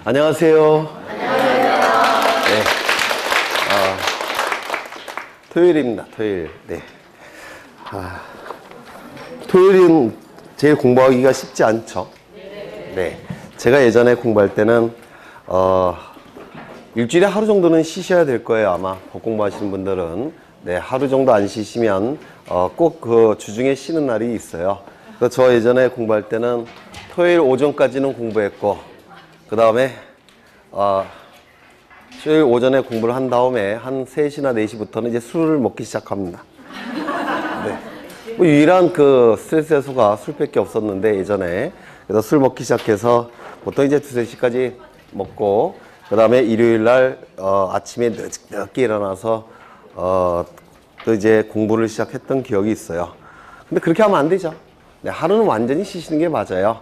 안녕하세요. 안녕하세요. 네. 토요일입니다. 토요일. 네. 토요일은 제일 공부하기가 쉽지 않죠. 네. 제가 예전에 공부할 때는 일주일에 하루 정도는 쉬셔야 될 거예요. 아마 법 공부하시는 분들은. 네, 하루 정도 안 쉬시면 꼭 그 주중에 쉬는 날이 있어요. 그래서 저 예전에 공부할 때는 토요일 오전까지는 공부했고, 그 다음에 토요일 오전에 공부를 한 다음에 한 3시나 4시부터는 이제 술을 먹기 시작합니다. 네. 뭐 유일한 그 스트레스 해소가 술밖에 없었는데 예전에. 그래서 술 먹기 시작해서 보통 이제 2, 3시까지 먹고, 그 다음에 일요일 날 아침에 늦게 일어나서 또 이제 공부를 시작했던 기억이 있어요. 근데 그렇게 하면 안 되죠. 네, 하루는 완전히 쉬시는 게 맞아요.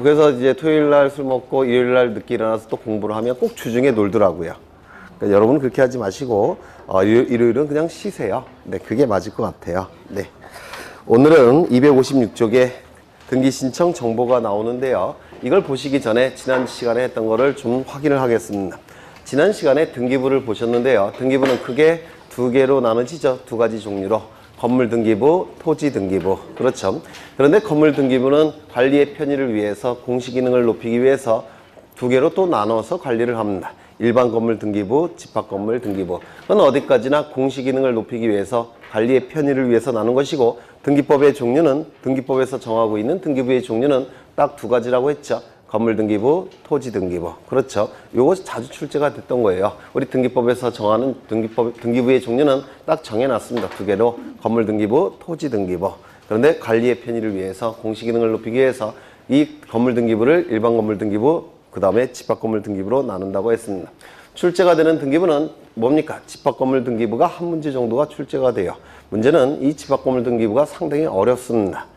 그래서 이제 토요일 날 술 먹고 일요일 날 늦게 일어나서 또 공부를 하면 꼭 주중에 놀더라고요. 그러니까 여러분은 그렇게 하지 마시고 일요일은 그냥 쉬세요. 네, 그게 맞을 것 같아요. 네. 오늘은 256쪽에 등기 신청 정보가 나오는데요. 이걸 보시기 전에 지난 시간에 했던 거를 좀 확인을 하겠습니다. 지난 시간에 등기부를 보셨는데요. 등기부는 크게 두 개로 나눠지죠. 두 가지 종류로. 건물 등기부, 토지 등기부. 그렇죠. 그런데 건물 등기부는 관리의 편의를 위해서 공시 기능을 높이기 위해서 두 개로 또 나눠서 관리를 합니다. 일반 건물 등기부, 집합 건물 등기부. 그건 어디까지나 공시 기능을 높이기 위해서 관리의 편의를 위해서 나눈 것이고, 등기법의 종류는 등기법에서 정하고 있는 등기부의 종류는 딱 두 가지라고 했죠. 건물 등기부, 토지 등기부. 그렇죠. 요거 자주 출제가 됐던 거예요. 우리 등기법에서 정하는 등기부의 종류는 딱 정해놨습니다. 두 개로. 건물 등기부, 토지 등기부. 그런데 관리의 편의를 위해서 공시 기능을 높이기 위해서 이 건물 등기부를 일반 건물 등기부, 그 다음에 집합 건물 등기부로 나눈다고 했습니다. 출제가 되는 등기부는 뭡니까? 집합 건물 등기부가 한 문제 정도가 출제가 돼요. 문제는 이 집합 건물 등기부가 상당히 어렵습니다.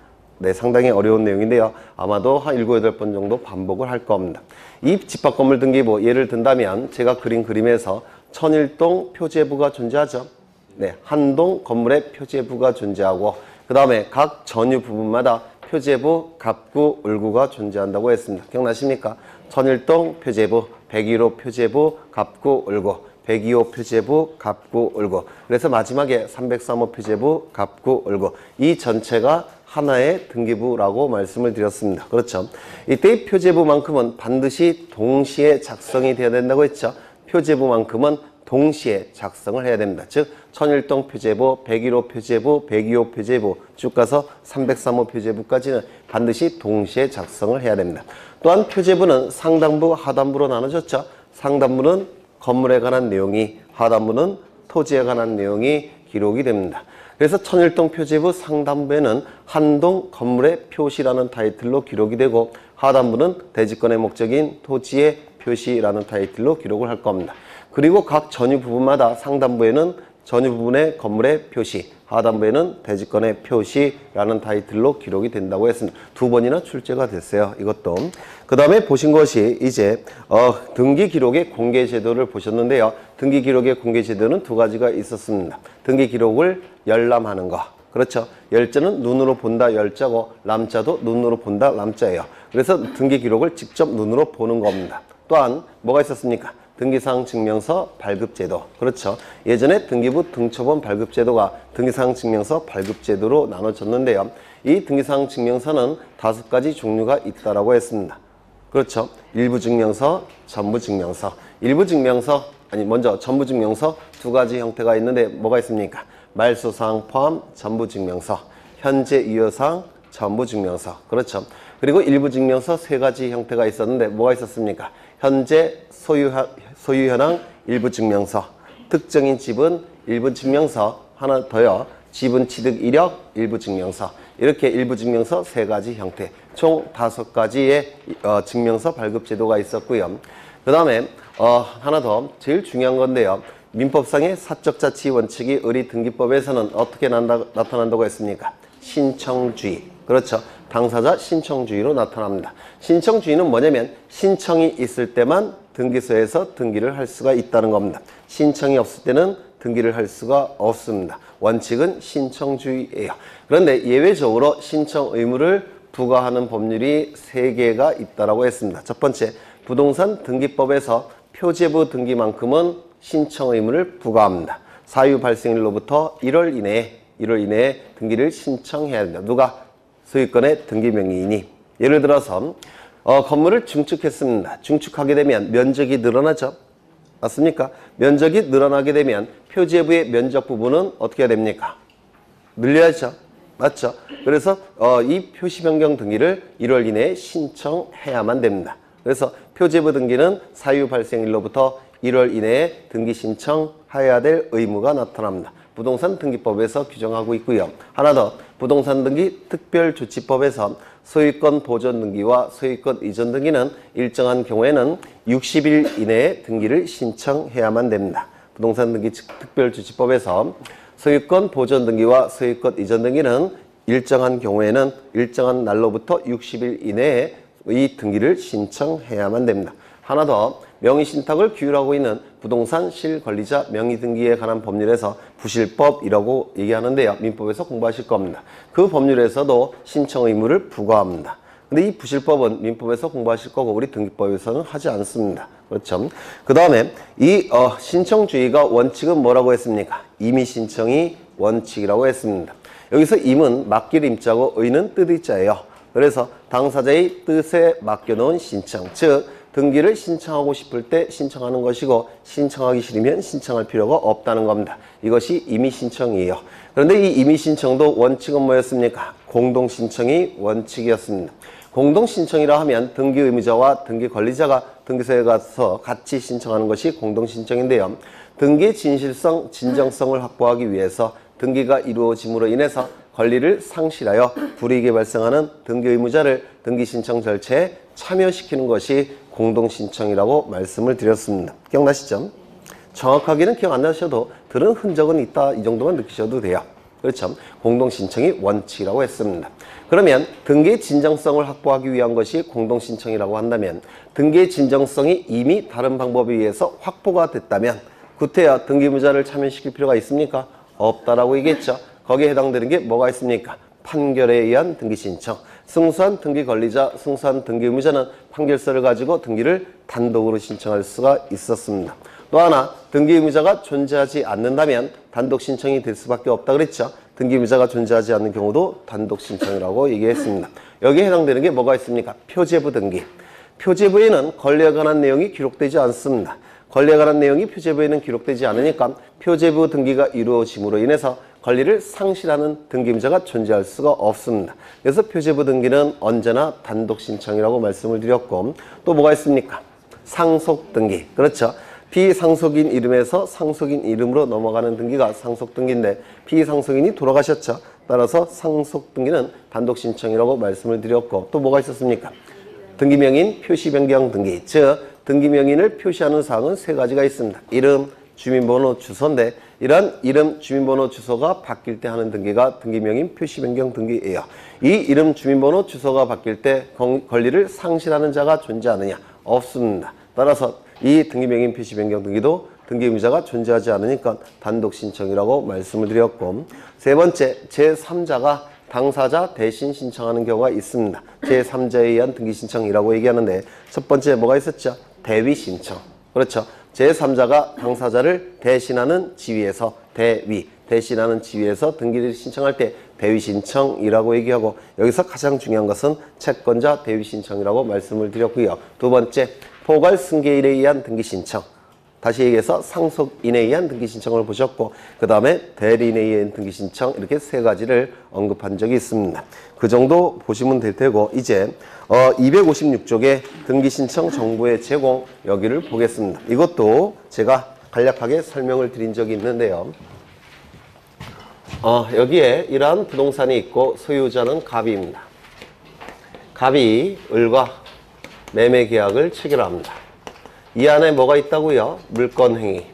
네, 상당히 어려운 내용인데요. 아마도 한 7, 8번 정도 반복을 할 겁니다. 이 집합 건물 등기부 예를 든다면 제가 그린 그림에서 천일동 표제부가 존재하죠. 네, 한 동 건물에 표제부가 존재하고, 그 다음에 각 전유 부분마다 표제부, 갑구, 을구가 존재한다고 했습니다. 기억나십니까? 천일동 표제부, 101호 표제부, 갑구, 을구, 102호 표제부, 갑구, 을구. 그래서 마지막에 303호 표제부, 갑구, 을구. 이 전체가 하나의 등기부라고 말씀을 드렸습니다. 그렇죠. 이때 표제부만큼은 반드시 동시에 작성이 돼야 된다고 했죠. 표제부만큼은 동시에 작성을 해야 됩니다. 즉 천일동 표제부, 101호 표제부, 102호 표제부 쭉 가서 303호 표제부까지는 반드시 동시에 작성을 해야 됩니다. 또한 표제부는 상단부, 하단부로 나눠졌죠. 상단부는 건물에 관한 내용이, 하단부는 토지에 관한 내용이 기록이 됩니다. 그래서 천일동 표제부 상단부에는 한동 건물의 표시라는 타이틀로 기록이 되고, 하단부는 대지권의 목적인 토지의 표시라는 타이틀로 기록을 할 겁니다. 그리고 각 전유 부분마다 상단부에는 전유 부분의 건물의 표시, 하단부에는 대지권의 표시라는 타이틀로 기록이 된다고 했습니다. 2번이나 출제가 됐어요. 이것도. 그 다음에 보신 것이 이제 등기 기록의 공개 제도를 보셨는데요. 등기 기록의 공개 제도는 두 가지가 있었습니다. 등기 기록을 열람하는 거. 그렇죠. 열자는 눈으로 본다 열자고, 람자도 눈으로 본다 람자예요. 그래서 등기 기록을 직접 눈으로 보는 겁니다. 또한 뭐가 있었습니까? 등기사항 증명서 발급제도. 그렇죠. 예전에 등기부 등초본 발급제도가 등기사항 증명서 발급제도로 나눠졌는데요. 이 등기사항 증명서는 5가지 종류가 있다라고 했습니다. 그렇죠. 일부 증명서, 전부 증명서. 일부 증명서, 먼저 전부 증명서 2가지 형태가 있는데 뭐가 있습니까? 말소사항 포함 전부 증명서, 현재 유효사항 전부 증명서. 그렇죠. 그리고 일부 증명서 3가지 형태가 있었는데 뭐가 있었습니까? 현재 소유 현황 일부 증명서, 특정인 지분 일부 증명서, 하나 더요. 지분 취득 이력 일부 증명서. 이렇게 일부 증명서 3가지 형태, 총 5가지의 증명서 발급 제도가 있었고요. 그 다음에 하나 더 제일 중요한 건데요. 민법상의 사적 자치 원칙이 우리 등기법에서는 어떻게 나타난다고 했습니까? 신청주의. 그렇죠. 당사자 신청주의로 나타납니다. 신청주의는 뭐냐면 신청이 있을 때만 등기소에서 등기를 할 수가 있다는 겁니다. 신청이 없을 때는 등기를 할 수가 없습니다. 원칙은 신청주의예요. 그런데 예외적으로 신청 의무를 부과하는 법률이 3개가 있다고 했습니다. 첫 번째, 부동산 등기법에서 표제부 등기만큼은 신청 의무를 부과합니다. 사유 발생일로부터 1월 이내에 등기를 신청해야 된다. 누가? 소유권의 등기 명의인이. 예를 들어서 건물을 증축했습니다. 증축하게 되면 면적이 늘어나죠. 맞습니까? 면적이 늘어나게 되면 표제부의 면적 부분은 어떻게 해야 됩니까? 늘려야죠. 맞죠? 그래서 이 표시 변경 등기를 1월 이내에 신청해야만 됩니다. 그래서 표제부 등기는 사유 발생일로부터 1월 이내에 등기 신청해야 될 의무가 나타납니다. 부동산 등기법에서 규정하고 있고요. 하나 더, 부동산 등기 특별조치법에서 소유권 보존 등기와 소유권 이전 등기는 일정한 경우에는 60일 이내에 등기를 신청해야만 됩니다. 부동산 등기 특별조치법에서 소유권 보존 등기와 소유권 이전 등기는 일정한 경우에는 일정한 날로부터 60일 이내에 이 등기를 신청해야만 됩니다. 하나 더, 명의신탁을 규율하고 있는 부동산 실권리자 명의등기에 관한 법률에서 부실법이라고 얘기하는데요. 민법에서 공부하실 겁니다. 그 법률에서도 신청 의무를 부과합니다. 근데 이 부실법은 민법에서 공부하실 거고 우리 등기법에서는 하지 않습니다. 그렇죠? 그 다음에 이 신청주의가 원칙은 뭐라고 했습니까? 임의 신청이 원칙이라고 했습니다. 여기서 임은 맡길 임자고 의는 뜻의자예요. 그래서 당사자의 뜻에 맡겨놓은 신청, 즉 등기를 신청하고 싶을 때 신청하는 것이고 신청하기 싫으면 신청할 필요가 없다는 겁니다. 이것이 임의신청이에요. 그런데 이 임의신청도 원칙은 뭐였습니까? 공동신청이 원칙이었습니다. 공동신청이라 하면 등기 의무자와 등기 권리자가 등기소에 가서 같이 신청하는 것이 공동신청인데요. 등기의 진실성, 진정성을 확보하기 위해서 등기가 이루어짐으로 인해서 권리를 상실하여 불이익이 발생하는 등기 의무자를 등기 신청 절차에 참여시키는 것이 공동신청이라고 말씀을 드렸습니다. 기억나시죠? 정확하게는 기억 안 나셔도 들은 흔적은 있다, 이 정도만 느끼셔도 돼요. 그렇죠? 공동신청이 원칙이라고 했습니다. 그러면 등기의 진정성을 확보하기 위한 것이 공동신청이라고 한다면 등기의 진정성이 이미 다른 방법에 의해서 확보가 됐다면 구태여 등기의무자를 참여시킬 필요가 있습니까? 없다라고 얘기했죠. 거기에 해당되는 게 뭐가 있습니까? 판결에 의한 등기 신청. 승소한 등기 권리자, 승소한 등기 의무자는 판결서를 가지고 등기를 단독으로 신청할 수가 있었습니다. 또 하나, 등기 의무자가 존재하지 않는다면 단독 신청이 될 수밖에 없다 그랬죠. 등기 의무자가 존재하지 않는 경우도 단독 신청이라고 얘기했습니다. 여기에 해당되는 게 뭐가 있습니까? 표제부 등기. 표제부에는 권리에 관한 내용이 기록되지 않습니다. 권리에 관한 내용이 표제부에는 기록되지 않으니까 표제부 등기가 이루어짐으로 인해서 권리를 상실하는 등기의무자가 존재할 수가 없습니다. 그래서 표제부 등기는 언제나 단독 신청이라고 말씀을 드렸고, 또 뭐가 있습니까? 상속 등기. 그렇죠. 비상속인 이름에서 상속인 이름으로 넘어가는 등기가 상속 등기인데 비상속인이 돌아가셨죠. 따라서 상속 등기는 단독 신청이라고 말씀을 드렸고, 또 뭐가 있었습니까? 등기명인 표시 변경 등기. 즉 등기명인을 표시하는 사항은 세 가지가 있습니다. 이름, 주민번호, 주소인데 이런 이름, 주민번호, 주소가 바뀔 때 하는 등기가 등기명인 표시 변경 등기예요. 이 이름, 주민번호, 주소가 바뀔 때 권리를 상실하는 자가 존재하느냐? 없습니다. 따라서 이 등기명인 표시 변경 등기도 등기의무자가 존재하지 않으니까 단독 신청이라고 말씀을 드렸고, 세 번째, 제3자가 당사자 대신 신청하는 경우가 있습니다. 제3자에 의한 등기 신청이라고 얘기하는데 첫 번째 뭐가 있었죠? 대위 신청. 그렇죠. 제3자가 당사자를 대신하는 지위에서 대신하는 지위에서 등기를 신청할 때 대위 신청이라고 얘기하고, 여기서 가장 중요한 것은 채권자 대위 신청이라고 말씀을 드렸고요. 두 번째, 포괄 승계인에 의한 등기 신청. 다시 얘기해서 상속인에 의한 등기 신청을 보셨고, 그 다음에 대리인에 의한 등기 신청, 이렇게 세 가지를 언급한 적이 있습니다. 그 정도 보시면 될 테고, 이제 256쪽의 등기 신청 정보의 제공, 여기를 보겠습니다. 이것도 제가 간략하게 설명을 드린 적이 있는데요. 여기에 이러한 부동산이 있고 소유자는 갑입니다. 갑이 을과 매매 계약을 체결합니다. 이 안에 뭐가 있다고요? 물권행위,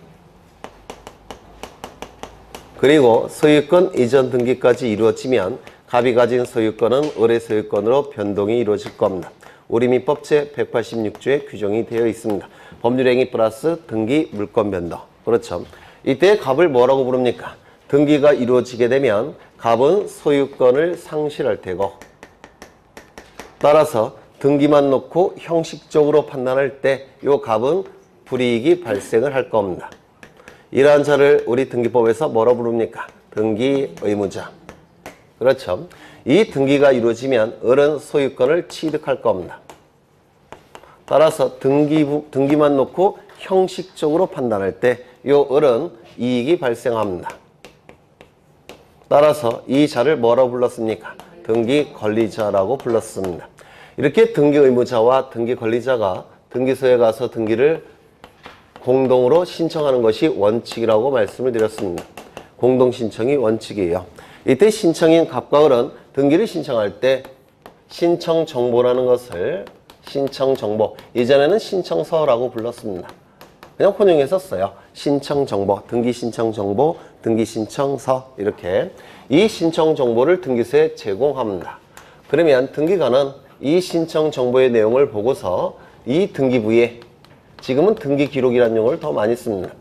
그리고 소유권 이전 등기까지 이루어지면 갑이 가진 소유권은 을의 소유권으로 변동이 이루어질 겁니다. 우리민법 제186조에 규정이 되어 있습니다. 법률행위 플러스 등기 물권 변동. 그렇죠. 이때 갑을 뭐라고 부릅니까? 등기가 이루어지게 되면 갑은 소유권을 상실할 테고, 따라서 등기만 놓고 형식적으로 판단할 때 이 값은 불이익이 발생을 할 겁니다. 이러한 자를 우리 등기법에서 뭐라 부릅니까? 등기 의무자. 그렇죠. 이 등기가 이루어지면 을은 소유권을 취득할 겁니다. 따라서 등기만 놓고 형식적으로 판단할 때 이 을은 이익이 발생합니다. 따라서 이 자를 뭐라고 불렀습니까? 등기 권리자라고 불렀습니다. 이렇게 등기 의무자와 등기 권리자가 등기소에 가서 등기를 공동으로 신청하는 것이 원칙이라고 말씀을 드렸습니다. 공동 신청이 원칙이에요. 이때 신청인 갑과 을은 등기를 신청할 때 신청 정보라는 것을 신청 정보, 이전에는 신청서라고 불렀습니다. 그냥 혼용해서 써요. 신청 정보, 등기 신청 정보, 등기 신청서 이렇게 이 신청 정보를 등기소에 제공합니다. 그러면 등기관은 이 신청 정보의 내용을 보고서 이 등기부에 지금은 등기 기록이라는 용어를 더 많이 씁니다.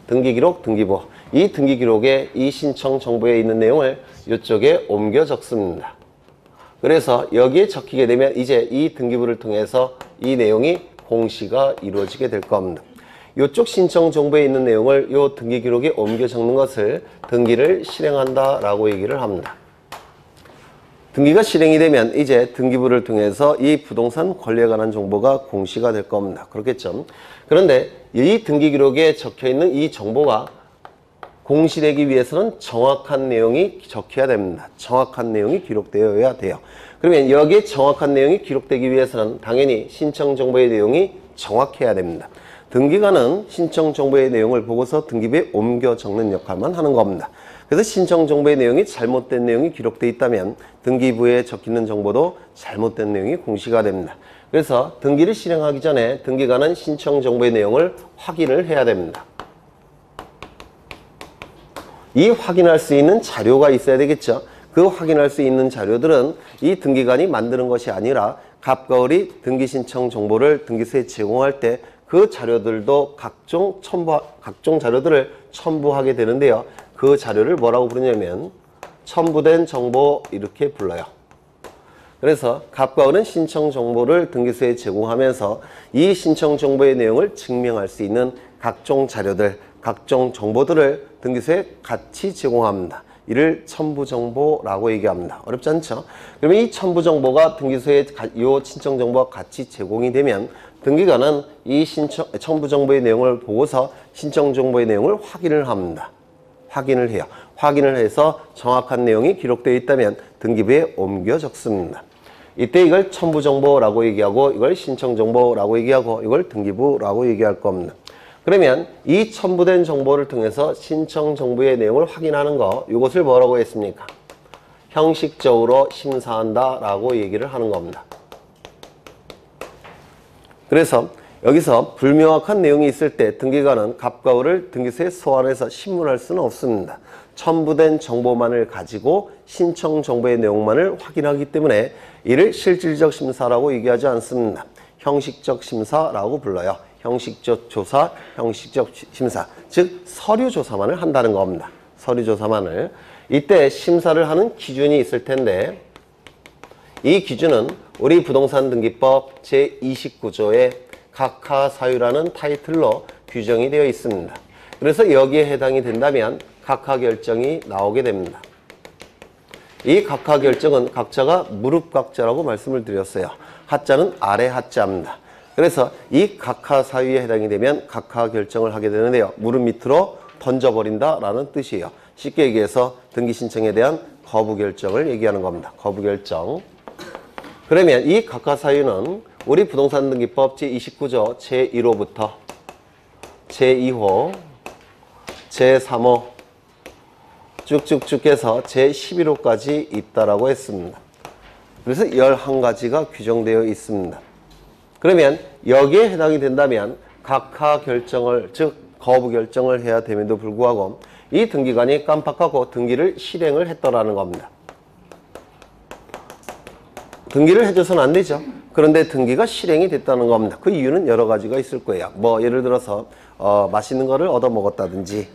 등기 기록, 등기부. 이 등기 기록에 이 신청 정보에 있는 내용을 이쪽에 옮겨 적습니다. 그래서 여기에 적히게 되면 이제 이 등기부를 통해서 이 내용이 공시가 이루어지게 될 겁니다. 이쪽 신청 정보에 있는 내용을 이 등기 기록에 옮겨 적는 것을 등기를 실행한다라고 얘기를 합니다. 등기가 실행이 되면 이제 등기부를 통해서 이 부동산 권리에 관한 정보가 공시가 될 겁니다. 그렇겠죠? 그런데 이 등기 기록에 적혀 있는 이 정보가 공시되기 위해서는 정확한 내용이 적혀야 됩니다. 정확한 내용이 기록되어야 돼요. 그러면 여기에 정확한 내용이 기록되기 위해서는 당연히 신청 정보의 내용이 정확해야 됩니다. 등기관은 신청 정보의 내용을 보고서 등기부에 옮겨 적는 역할만 하는 겁니다. 그래서 신청 정보의 내용이 잘못된 내용이 기록되어 있다면 등기부에 적히는 정보도 잘못된 내용이 공시가 됩니다. 그래서 등기를 실행하기 전에 등기관은 신청 정보의 내용을 확인을 해야 됩니다. 이 확인할 수 있는 자료가 있어야 되겠죠. 그 확인할 수 있는 자료들은 이 등기관이 만드는 것이 아니라 갑과 을이 등기 신청 정보를 등기소에 제공할 때 그 자료들도 각종 자료들을 첨부하게 되는데요. 그 자료를 뭐라고 부르냐면 첨부된 정보 이렇게 불러요. 그래서 갑과 을은 신청 정보를 등기소에 제공하면서 이 신청 정보의 내용을 증명할 수 있는 각종 자료들, 각종 정보들을 등기소에 같이 제공합니다. 이를 첨부정보라고 얘기합니다. 어렵지 않죠? 그러면 이 첨부정보가 등기소에 이 신청정보와 같이 제공이 되면 등기관은 이 첨부정보의 내용을 보고서 신청정보의 내용을 확인을 합니다. 확인을 해요. 확인을 해서 정확한 내용이 기록되어 있다면 등기부에 옮겨 적습니다. 이때 이걸 첨부정보라고 얘기하고 이걸 신청정보라고 얘기하고 이걸 등기부라고 얘기할 겁니다. 그러면 이 첨부된 정보를 통해서 신청 정보의 내용을 확인하는 거 이것을 뭐라고 했습니까? 형식적으로 심사한다라고 얘기를 하는 겁니다. 그래서 여기서 불명확한 내용이 있을 때 등기관은 갑과 을을 등기소에 소환해서 신문할 수는 없습니다. 첨부된 정보만을 가지고 신청 정보의 내용만을 확인하기 때문에 이를 실질적 심사라고 얘기하지 않습니다. 형식적 심사라고 불러요. 형식적 조사, 형식적 심사, 즉 서류 조사만을 한다는 겁니다. 서류 조사만을. 이때 심사를 하는 기준이 있을 텐데 이 기준은 우리 부동산 등기법 제29조에 각하사유라는 타이틀로 규정이 되어 있습니다. 그래서 여기에 해당이 된다면 각하결정이 나오게 됩니다. 이 각하결정은 각자가 무릎각자라고 말씀을 드렸어요. 하자는 아래 하자입니다. 그래서 이 각하사유에 해당이 되면 각하결정을 하게 되는데요. 무릎 밑으로 던져버린다라는 뜻이에요. 쉽게 얘기해서 등기신청에 대한 거부결정을 얘기하는 겁니다. 거부결정. 그러면 이 각하사유는 우리 부동산 등기법 제29조 제1호부터 제2호, 제3호 쭉쭉쭉 해서 제11호까지 있다라고 했습니다. 그래서 11가지가 규정되어 있습니다. 그러면 여기에 해당이 된다면 각하 결정을, 즉 거부 결정을 해야 됨에도 불구하고 이 등기관이 깜빡하고 등기를 실행을 했더라는 겁니다. 등기를 해줘서는 안 되죠. 그런데 등기가 실행이 됐다는 겁니다. 그 이유는 여러 가지가 있을 거예요. 뭐 예를 들어서 맛있는 거를 얻어 먹었다든지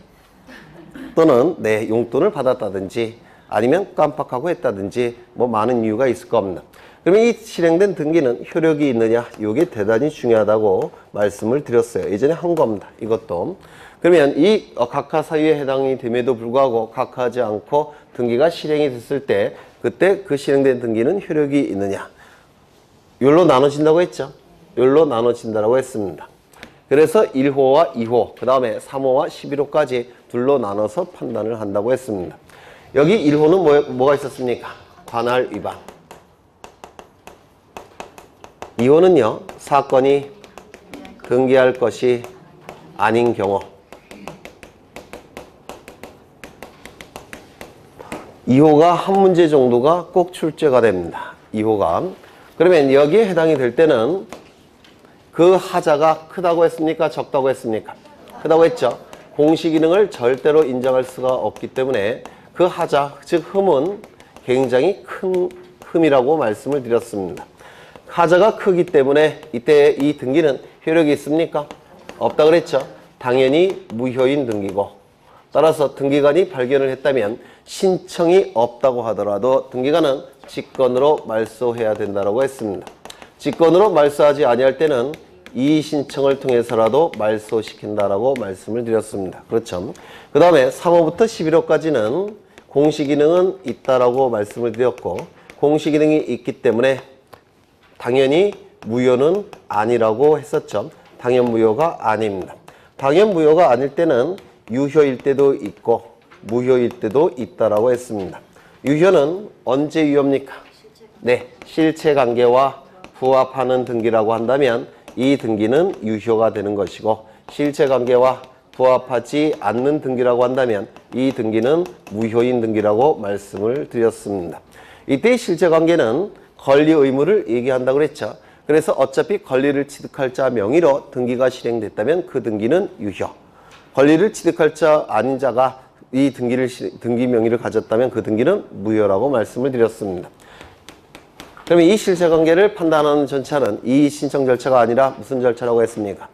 또는 내 용돈을 받았다든지 아니면 깜빡하고 했다든지 뭐 많은 이유가 있을 겁니다. 그러면 이 실행된 등기는 효력이 있느냐? 이게 대단히 중요하다고 말씀을 드렸어요. 예전에 한 겁니다. 이것도. 그러면 이 각하 사유에 해당이 됨에도 불구하고 각하하지 않고 등기가 실행이 됐을 때 그때 그 실행된 등기는 효력이 있느냐? 욜로 나눠진다고 했죠. 욜로 나눠진다고 했습니다. 그래서 1호와 2호, 그 다음에 3호와 11호까지 둘로 나눠서 판단을 한다고 했습니다. 여기 1호는 뭐가 있었습니까? 관할 위반. 2호는요, 사건이 등기할 것이 아닌 경우. 2호가 한 문제 정도가 꼭 출제가 됩니다. 2호가. 그러면 여기에 해당이 될 때는 그 하자가 크다고 했습니까? 적다고 했습니까? 크다고 했죠. 공시 기능을 절대로 인정할 수가 없기 때문에 그 하자, 즉 흠은 굉장히 큰 흠이라고 말씀을 드렸습니다. 하자가 크기 때문에 이때 이 등기는 효력이 있습니까? 없다 그랬죠. 당연히 무효인 등기고, 따라서 등기관이 발견을 했다면 신청이 없다고 하더라도 등기관은 직권으로 말소해야 된다고 했습니다. 직권으로 말소하지 아니할 때는 이의 신청을 통해서라도 말소시킨다라고 말씀을 드렸습니다. 그렇죠. 그 다음에 3호부터 11호까지는 공시기능은 있다라고 말씀을 드렸고, 공시기능이 있기 때문에 당연히 무효는 아니라고 했었죠. 당연 무효가 아닙니다. 당연 무효가 아닐 때는 유효일 때도 있고 무효일 때도 있다라고 했습니다. 유효는 언제 유효입니까? 네, 실체관계와 부합하는 등기라고 한다면 이 등기는 유효가 되는 것이고, 실체관계와 부합하지 않는 등기라고 한다면 이 등기는 무효인 등기라고 말씀을 드렸습니다. 이때 실체관계는 권리 의무를 얘기한다고 그랬죠. 그래서 어차피 권리를 취득할 자 명의로 등기가 실행됐다면 그 등기는 유효. 권리를 취득할 자 아닌 자가 이 등기 명의를 가졌다면 그 등기는 무효라고 말씀을 드렸습니다. 그러면 이 실체관계를 판단하는 절차는 이의 신청 절차가 아니라 무슨 절차라고 했습니까?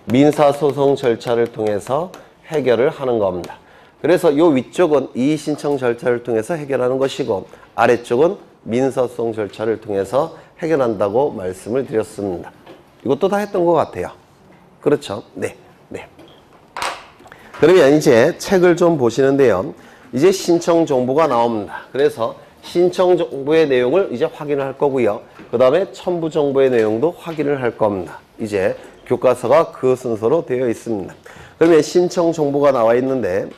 민사소송 절차를 통해서 해결을 하는 겁니다. 그래서 이 위쪽은 이의 신청 절차를 통해서 해결하는 것이고, 아래쪽은 민사소송 절차를 통해서 해결한다고 말씀을 드렸습니다. 이것도 다 했던 것 같아요. 그렇죠? 네. 그러면 이제 책을 좀 보시는데요. 이제 신청 정보가 나옵니다. 그래서 신청 정보의 내용을 이제 확인을 할 거고요. 그 다음에 첨부 정보의 내용도 확인을 할 겁니다. 이제 교과서가 그 순서로 되어 있습니다. 그러면 신청 정보가 나와 있는데,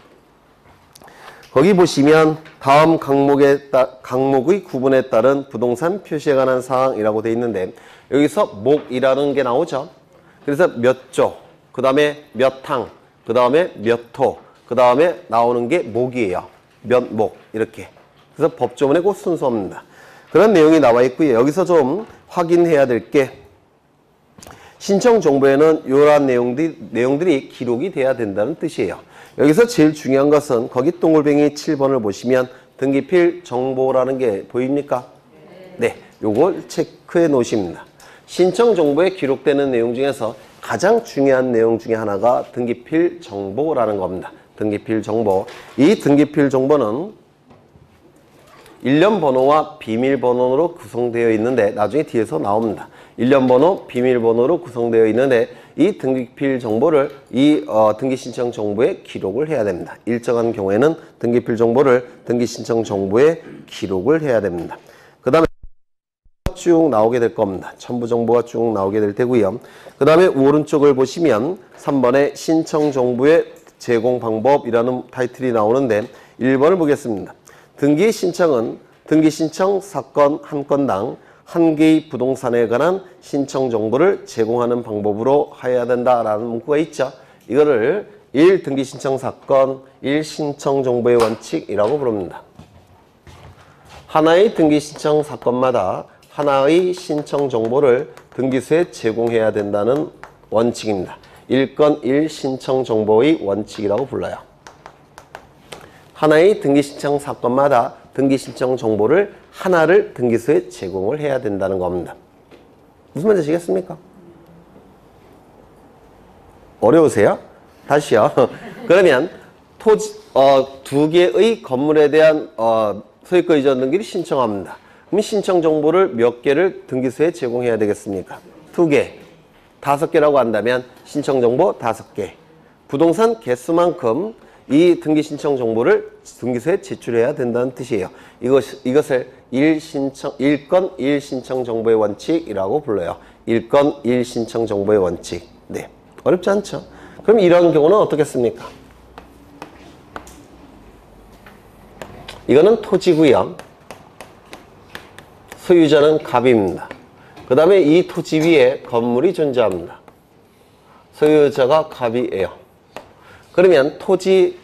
거기 보시면 다음 강목의 구분에 따른 부동산 표시에 관한 사항이라고 되어 있는데, 여기서 목이라는 게 나오죠. 그래서 몇 조, 그 다음에 몇 항, 그 다음에 몇 호, 그 다음에 나오는 게 목이에요. 몇 목, 이렇게. 그래서 법조문의 그 순서입니다. 그런 내용이 나와 있고요. 여기서 좀 확인해야 될 게, 신청 정보에는 이러한 내용들이 기록이 돼야 된다는 뜻이에요. 여기서 제일 중요한 것은 거기 동글뱅이 7번을 보시면 등기필 정보라는 게 보입니까? 네, 요걸 체크해 놓으십니다. 신청 정보에 기록되는 내용 중에서 가장 중요한 내용 중에 하나가 등기필 정보라는 겁니다. 등기필 정보. 이 등기필 정보는 일련 번호와 비밀번호로 구성되어 있는데, 나중에 뒤에서 나옵니다. 일련 번호, 비밀번호로 구성되어 있는데, 이 등기필 정보를 이 등기 신청 정보에 기록을 해야 됩니다. 일정한 경우에는 등기필 정보를 등기 신청 정보에 기록을 해야 됩니다. 그 다음에 쭉 나오게 될 겁니다. 첨부 정보가 쭉 나오게 될 테고요. 그 다음에 오른쪽을 보시면 3번에 신청 정보의 제공 방법이라는 타이틀이 나오는데, 1번을 보겠습니다. 등기 신청은 등기 신청 사건 한 건당 한 개의 부동산에 관한 신청 정보를 제공하는 방법으로 해야 된다라는 문구가 있죠. 이거를 1. 등기 신청 사건, 1. 신청 정보의 원칙이라고 부릅니다. 하나의 등기 신청 사건마다 하나의 신청 정보를 등기소에 제공해야 된다는 원칙입니다. 1건 1 신청 정보의 원칙이라고 불러요. 하나의 등기 신청 사건마다 등기 신청 정보를 하나를 등기소에 제공을 해야 된다는 겁니다. 무슨 말인지 아시겠습니까? 어려우세요? 다시요. 그러면 두 개의 건물에 대한 소유권 이전 등기를 신청합니다. 그럼 신청 정보를 몇 개를 등기소에 제공해야 되겠습니까? 2개. 5개라고 한다면 신청 정보 5개. 부동산 개수만큼 이 등기 신청 정보를 등기소에 제출해야 된다는 뜻이에요. 이것을 일건 일신청 정보의 원칙이라고 불러요. 일건 일신청 정보의 원칙. 네. 어렵지 않죠? 그럼 이런 경우는 어떻겠습니까? 이거는 토지고요. 소유자는 갑입니다. 그 다음에 이 토지 위에 건물이 존재합니다. 소유자가 갑이에요. 그러면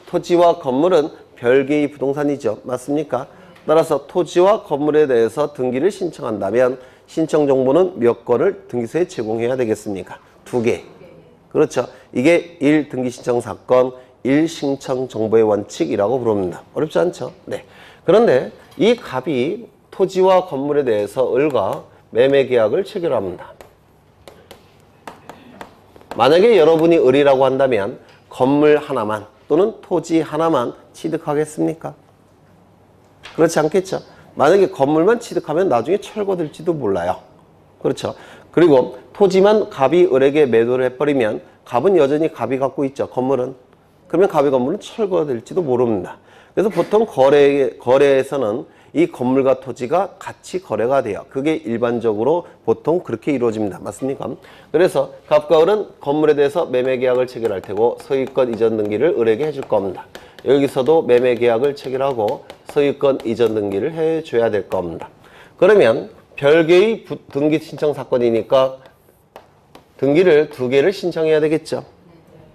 토지와 건물은 별개의 부동산이죠. 맞습니까? 따라서 토지와 건물에 대해서 등기를 신청한다면 신청 정보는 몇 건을 등기소에 제공해야 되겠습니까? 2개. 그렇죠. 이게 1등기 신청 사건, 1신청 정보의 원칙이라고 부릅니다. 어렵지 않죠? 네. 그런데 이 갑이 토지와 건물에 대해서 을과 매매 계약을 체결합니다. 만약에 여러분이 을이라고 한다면 건물 하나만 또는 토지 하나만 취득하겠습니까? 그렇지 않겠죠? 만약에 건물만 취득하면 나중에 철거될지도 몰라요. 그렇죠? 그리고 토지만 갑이 을에게 매도를 해버리면 갑은 여전히 갑이 갖고 있죠. 건물은. 그러면 갑의 건물은 철거될지도 모릅니다. 그래서 보통 거래에서는 이 건물과 토지가 같이 거래가 돼요. 그게 일반적으로 보통 그렇게 이루어집니다. 맞습니까? 그래서 갑과 을은 건물에 대해서 매매 계약을 체결할 테고 소유권 이전 등기를 을에게 해줄 겁니다. 여기서도 매매 계약을 체결하고 소유권 이전 등기를 해줘야 될 겁니다. 그러면 별개의 등기 신청 사건이니까 등기를 2개를 신청해야 되겠죠.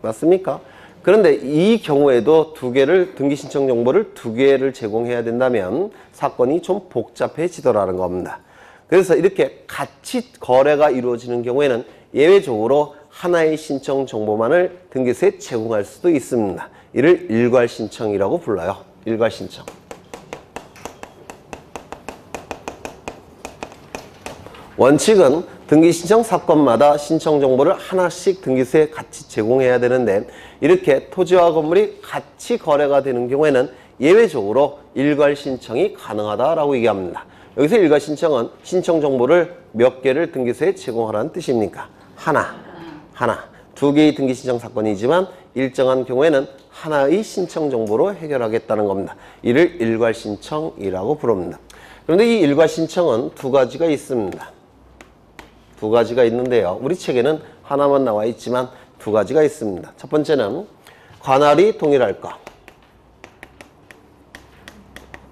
맞습니까? 그런데 이 경우에도 2개를 등기 신청 정보를 2개를 제공해야 된다면 사건이 좀 복잡해지더라는 겁니다. 그래서 이렇게 같이 거래가 이루어지는 경우에는 예외적으로 하나의 신청 정보만을 등기소에 제공할 수도 있습니다. 이를 일괄 신청이라고 불러요. 일괄 신청. 원칙은 등기 신청 사건마다 신청 정보를 하나씩 등기소에 같이 제공해야 되는데 이렇게 토지와 건물이 같이 거래가 되는 경우에는 예외적으로 일괄 신청이 가능하다라고 얘기합니다. 여기서 일괄 신청은 신청 정보를 몇 개를 등기소에 제공하라는 뜻입니까? 하나. 2개의 등기 신청 사건이지만 일정한 경우에는 하나의 신청 정보로 해결하겠다는 겁니다. 이를 일괄 신청이라고 부릅니다. 그런데 이 일괄 신청은 2가지가 있습니다. 2가지가 있는데요. 우리 책에는 하나만 나와 있지만 2가지가 있습니다. 첫 번째는 관할이 동일할 것.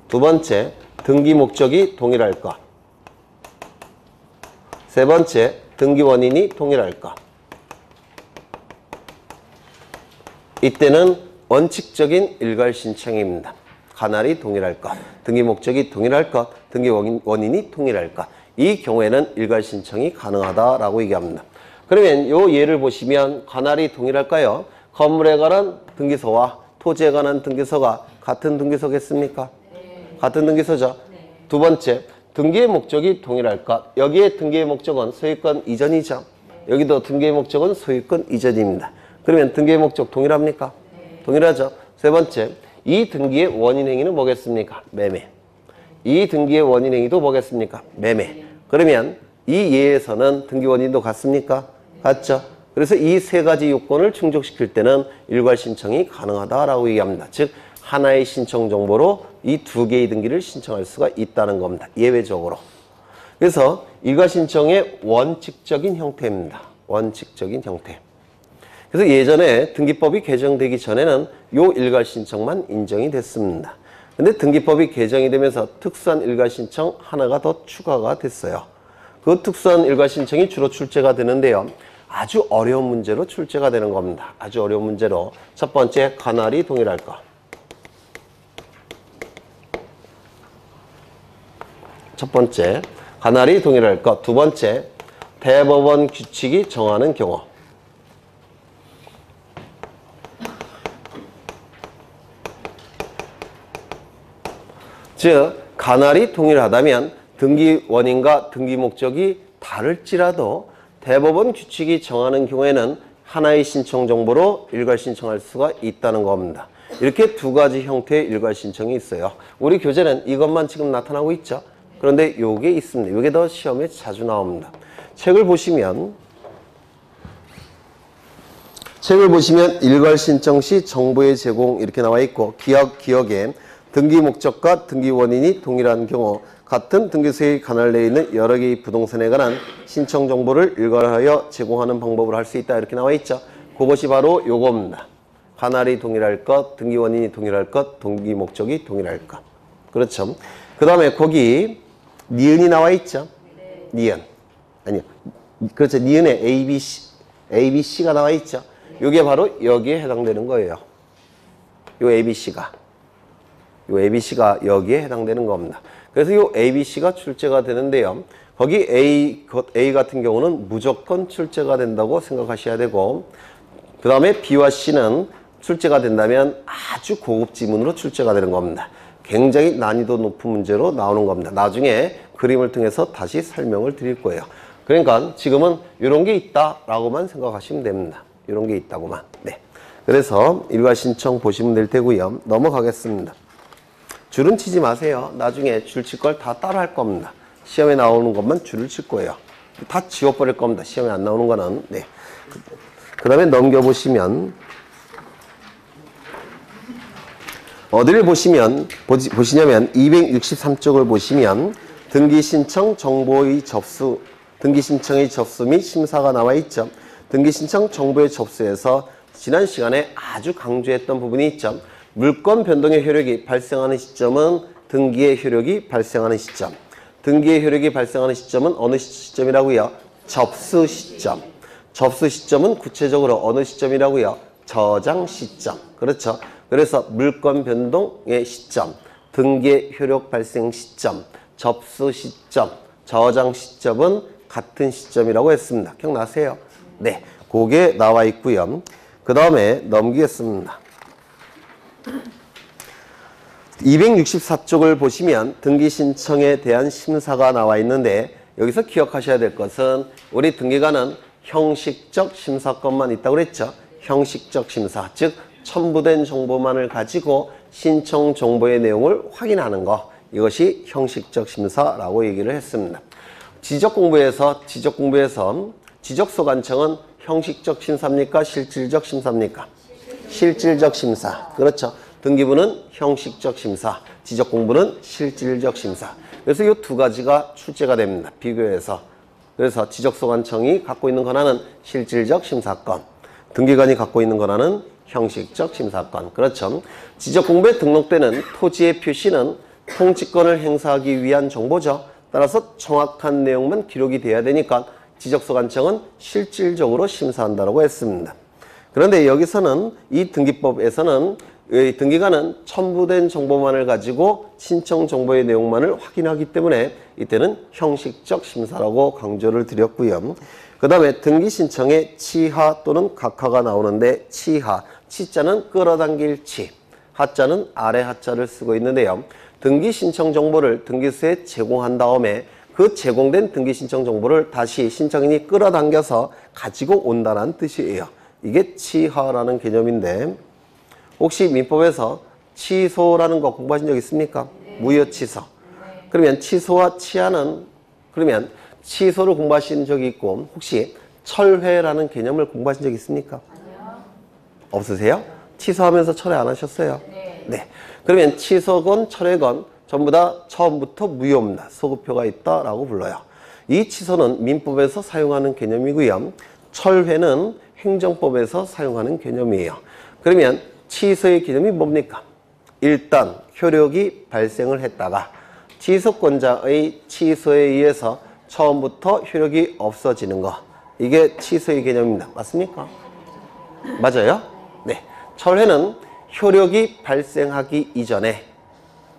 2번째, 등기 목적이 동일할 것. 3번째, 등기 원인이 동일할 것. 이때는 원칙적인 일괄 신청입니다. 관할이 동일할 것, 등기 목적이 동일할 것, 등기 원인이 동일할 것. 이 경우에는 일괄 신청이 가능하다라고 얘기합니다. 그러면 이 예를 보시면 관할이 동일할까요? 건물에 관한 등기소와 토지에 관한 등기소가 같은 등기소겠습니까? 네. 같은 등기소죠. 네. 2번째, 등기의 목적이 동일할 것. 여기에 등기의 목적은 소유권 이전이죠. 네. 여기도 등기의 목적은 소유권 이전입니다. 그러면 등기의 목적 동일합니까? 네. 동일하죠. 3번째, 이 등기의 원인 행위는 뭐겠습니까? 매매. 이 등기의 원인 행위도 뭐겠습니까? 매매. 그러면 이 예에서는 등기 원인도 같습니까? 같죠? 그래서 이 3가지 요건을 충족시킬 때는 일괄 신청이 가능하다라고 얘기합니다. 즉 하나의 신청 정보로 이 2개의 등기를 신청할 수가 있다는 겁니다. 예외적으로. 그래서 일괄 신청의 원칙적인 형태입니다. 원칙적인 형태. 그래서 예전에 등기법이 개정되기 전에는 요 일괄 신청만 인정이 됐습니다. 근데 등기법이 개정이 되면서 특수한 일괄 신청 하나가 더 추가가 됐어요. 그 특수한 일괄 신청이 주로 출제가 되는데요. 아주 어려운 문제로 출제가 되는 겁니다. 아주 어려운 문제로. 첫 번째, 관할이 동일할 것. 첫 번째, 관할이 동일할 것. 2번째, 대법원 규칙이 정하는 경우. 즉 관할이 동일하다면 등기 원인과 등기 목적이 다를지라도 대법원 규칙이 정하는 경우에는 하나의 신청 정보로 일괄 신청할 수가 있다는 겁니다. 이렇게 두 가지 형태의 일괄 신청이 있어요. 우리 교재는 이것만 지금 나타나고 있죠. 그런데 요게 있습니다. 요게 더 시험에 자주 나옵니다. 책을 보시면 일괄 신청 시 정보의 제공 이렇게 나와 있고 기억에 등기 목적과 등기 원인이 동일한 경우 같은 등기소의 관할 내에 있는 여러 개의 부동산에 관한 신청 정보를 일괄하여 제공하는 방법을 할 수 있다 이렇게 나와 있죠. 그것이 바로 요겁니다. 관할이 동일할 것, 등기 원인이 동일할 것, 등기 목적이 동일할 것. 그렇죠. 그 다음에 거기 니은이 나와 있죠. 니은. 아니요. 그렇죠. 니은에 ABC가 나와 있죠. 이게 바로 여기에 해당되는 거예요. 요 ABC가 여기에 해당되는 겁니다. 그래서 요 ABC가 출제가 되는데요. 거기 A 같은 경우는 무조건 출제가 된다고 생각하셔야 되고, 그 다음에 B와 C는 출제가 된다면 아주 고급 지문으로 출제가 되는 겁니다. 굉장히 난이도 높은 문제로 나오는 겁니다. 나중에 그림을 통해서 다시 설명을 드릴 거예요. 그러니까 지금은 이런 게 있다라고만 생각하시면 됩니다. 이런 게 있다고만. 네. 그래서 일괄 신청 보시면 될 테고요. 넘어가겠습니다. 줄은 치지 마세요. 나중에 줄 칠 걸 다 따라 할 겁니다. 시험에 나오는 것만 줄을 칠 거예요. 다 지워버릴 겁니다. 시험에 안 나오는 거는. 네. 그 다음에 넘겨보시면 어디를 보시냐면 263쪽을 보시면 등기신청 정보의 접수, 등기신청의 접수 및 심사가 나와 있죠. 등기신청 정보의 접수에서 지난 시간에 아주 강조했던 부분이 있죠. 물권 변동의 효력이 발생하는 시점은 등기의 효력이 발생하는 시점. 등기의 효력이 발생하는 시점은 어느 시점이라고요? 접수 시점. 접수 시점은 구체적으로 어느 시점이라고요? 저장 시점. 그렇죠. 그래서 물권 변동의 시점, 등기의 효력 발생 시점, 접수 시점, 저장 시점은 같은 시점이라고 했습니다. 기억나세요? 네. 그게 나와 있고요. 그 다음에 넘기겠습니다. 264쪽을 보시면 등기 신청에 대한 심사가 나와 있는데 여기서 기억하셔야 될 것은 우리 등기관은 형식적 심사권만 있다고 그랬죠. 형식적 심사, 즉 첨부된 정보만을 가지고 신청 정보의 내용을 확인하는 거, 이것이 형식적 심사라고 얘기를 했습니다. 지적공부에서 지적소관청은 형식적 심사입니까? 실질적 심사입니까? 실질적 심사. 그렇죠. 등기부는 형식적 심사, 지적공부는 실질적 심사. 그래서 이 두 가지가 출제가 됩니다. 비교해서. 그래서 지적소관청이 갖고 있는 권한은 실질적 심사권, 등기관이 갖고 있는 권한은 형식적 심사권. 그렇죠. 지적공부에 등록되는 토지의 표시는 통치권을 행사하기 위한 정보죠. 따라서 정확한 내용만 기록이 돼야 되니까 지적소관청은 실질적으로 심사한다고 했습니다. 그런데 여기서는 이 등기법에서는 등기관은 첨부된 정보만을 가지고 신청 정보의 내용만을 확인하기 때문에 이때는 형식적 심사라고 강조를 드렸고요. 그 다음에 등기 신청에 치하 또는 각하가 나오는데 치하, 치자는 끌어당길 치, 하자는 아래 하자를 쓰고 있는데요. 등기 신청 정보를 등기소에 제공한 다음에 그 제공된 등기 신청 정보를 다시 신청인이 끌어당겨서 가지고 온다는 뜻이에요. 이게 치하라는 개념인데 혹시 민법에서 취소라는 거 공부하신 적 있습니까? 네. 무효 취소. 네. 그러면 취소와 치하는 그러면 취소를 공부하신 적이 있고 혹시 철회라는 개념을 공부하신 적 있습니까? 아니요. 없으세요? 취소하면서 철회 안 하셨어요? 네. 네. 그러면 취소건 철회건 전부 다 처음부터 무효입니다. 소급표가 있다라고 불러요. 이 취소는 민법에서 사용하는 개념이고요. 철회는 행정법에서 사용하는 개념이에요. 그러면 취소의 개념이 뭡니까? 일단 효력이 발생을 했다가 취소권자의 취소에 의해서 처음부터 효력이 없어지는 거. 이게 취소의 개념입니다. 맞습니까? 맞아요? 네. 철회는 효력이 발생하기 이전에